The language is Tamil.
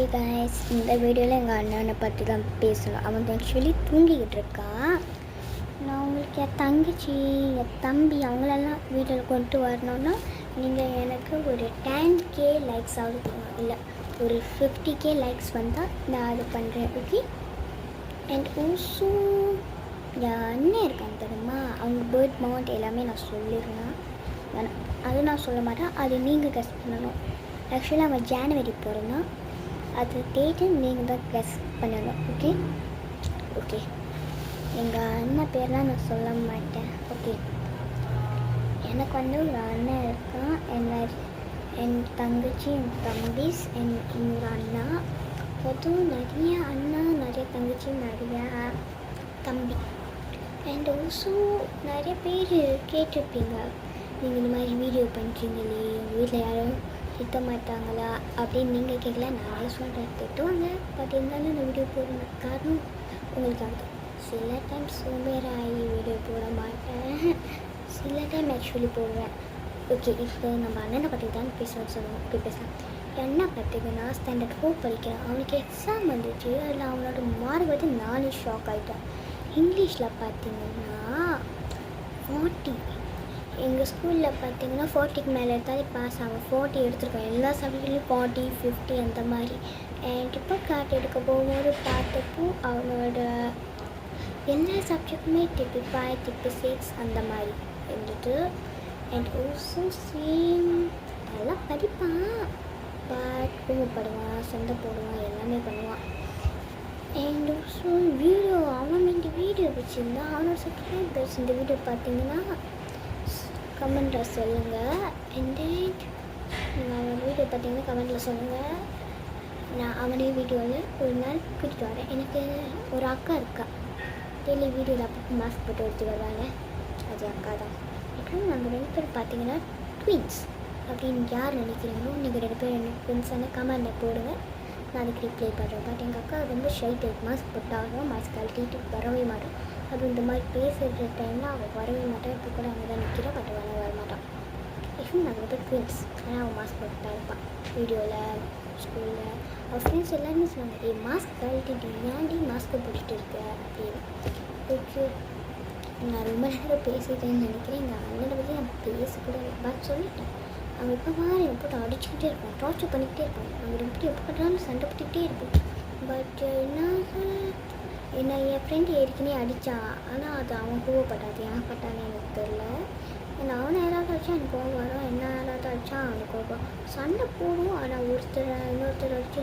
ஹாய் காய்ஸ், இந்த வீடியோவில் எங்கள் அண்ணனை பற்றி தான் பேசணும். அவன் ஆக்சுவலி தூங்கிக்கிட்டு இருக்கான். நான் உங்களுக்கு என் தங்கச்சி, என் தம்பி அவங்களெல்லாம் வீட்டில் கொண்டு வரணுன்னா நீங்கள் எனக்கு ஒரு 10K லைக்ஸ் ஆகுது, இல்லை ஒரு 50K லைக்ஸ் வந்தால் நான் அது பண்ணுறேன். ஓகே. அண்ட் ஓல்சோ என் அண்ணன் இருக்காங்க தெரியுமா, அவங்க பேர்த் மவுண்ட் எல்லாமே நான் சொல்லிடுவேன். அது நான் சொல்ல மாட்டேன், அது நீங்கள் கெஸ் பண்ணணும். ஆக்சுவலி அவன் ஜனவரி பிறந்தான், அது டேட்டு நீங்கள் தான் கெஸ் பண்ணணும். Okay okay. எங்கள் அண்ணன் பேர்லாம் நான் சொல்ல மாட்டேன். ஓகே. எனக்கு வந்து ஒரு அண்ணன் இருக்கான், என் தங்கச்சி, என் தம்பிஸ், இன்னொரு அண்ணா. அதுவும் நிறைய அண்ணா, நிறைய தங்கச்சி, நிறைய தம்பி. அண்ட் ஆல்சோ நிறைய பேர் கேட்டிருப்பீங்க, நீங்கள் இந்த மாதிரி வீடியோ பண்ணுறீங்களே உங்கள் வீட்டில் யாரும் திட்ட மாட்டாங்களா அப்படின்னு நீங்கள் கேட்கல. நானே சொல்கிறேன், திட்டுவாங்க. பட் இருந்தாலும் இந்த வீடியோ போடணும், காரணம் உங்களுக்காக. சில டைம் சோம்பேறாகி வீடியோ போட மாட்டேன், சில டைம் ஆக்சுவலி போடுவேன். ஓகே, இப்போ நம்ம அண்ணனை பற்றி தான் பேசணும்னு சொல்லுவோம். ஓகே, பேசலாம். என்ன பார்த்தீங்கன்னா ஸ்டாண்டர்ட் 4 படிக்கிறான். அவனுக்கு எக்ஸாம் வந்துச்சு, அதில் அவனோட மார்க் வந்து நானே ஷாக் ஆகிட்டேன். இங்கிலீஷில் பார்த்தீங்கன்னா 40. எங்கள் ஸ்கூலில் பார்த்தீங்கன்னா 40க்கு மேலே எடுத்தாலே பாஸ் ஆகும். 40 எடுத்துருக்கோம். எல்லா சப்ஜெக்ட்லேயும் 40, 50 அந்த மாதிரி. அண்ட் இப்போ கார்ட் எடுக்க போகும்போது பார்த்தப்போ அவனோட எல்லா சப்ஜெக்ட்டுமே டிப்பு 5, டிப்பு 6 அந்த மாதிரி இருந்துட்டு. அண்ட் ஆல்சோ சேம் நல்லா படிப்பான், பட் கோவப்படுவான், சண்டை போடுவான், எல்லாமே பண்ணுவான். அண்ட் ஆல்சோ வீடியோ அவன் இந்த வீடியோ வச்சுருந்தான். அவனோட சப்ஸ்கிரைபர்ஸ் இந்த வீடியோ பார்த்தீங்கன்னா கமெண்ட்டில் சொல்லுங்கள். அண்ட் நீங்கள் அவன் வீடியோ பார்த்தீங்கன்னா கமெண்ட்டில் சொல்லுங்கள். நான் அவனே வீடியோவில் ஒரு நாள் கூட்டிகிட்டு வரேன். எனக்கு ஒரு அக்கா இருக்கா, டெய்லி வீடியோவில் அப்போ மாஸ்க் போட்டு எடுத்து வருவாங்க, அது அக்கா தான். அப்புறம் நாங்கள் 2 பேர் பார்த்தீங்கன்னா ட்வின்ஸ் அப்படின்னு யார் நினைக்கிறீங்களோ நீங்கள் 2 பேர் என்ன ட்வின்ஸான கமெண்டில் போடுங்க, நான் அதுக்கு ரிப்ளை பண்ணுறேன். பட் எங்கள் அக்கா ரொம்ப ஷை டைப், மாஸ்க் போட்டாலும் மாஸ்க் கழட்டிட்டு வரவே மாட்டோம். அது இந்த மாதிரி பேசுகிற டைமில் அவள் வரவே மாட்டான். இப்போ கூட அங்கே தான் நிற்கிறா, பட் வர மாட்டான். இப்போ நாங்கள் போய் ட்வின்ஸ், ஆனால் அவன் மாஸ்க் போட்டுட்டா இருப்பான் வீடியோவில், ஸ்கூலில். அவள் ஃப்ரெண்ட்ஸ் எல்லாருமே சொன்னாங்க, ஏ மாஸ்க் கழட்டிட்டு ஏன்டி மாஸ்க்கை போட்டுட்டு இருக்க அப்படின்னு. ஓகே, நான் ரொம்ப நேரம் பேசிட்டேன்னு நினைக்கிறேன். எங்கள் அண்ணனை பற்றி நான் பேசக்கூட பட் சொல்லிட்டேன். அவன் இப்போ மாதிரி போட்டு அடிச்சுக்கிட்டே இருப்பான், டார்ச்சர் பண்ணிக்கிட்டே இருப்பான். அவங்க எப்படி எப்போ கட்டாலும் சண்டை போட்டுக்கிட்டே இருப்போம். பட் என்ன என் ஃப்ரெண்டு ஏற்கனவே அடித்தான், ஆனால் அது அவன் கோவப்பட்டாது, ஏன் பட்டானே எனக்கு தெரில. ஏன்னா அவனை யாராவது அடித்தா எனக்கு கோவம் வரும், என்ன யாராவது அடித்தா அவனுக்கு கோவம். சண்டை போடுவோம், ஆனால் இன்னொருத்தர் அடித்து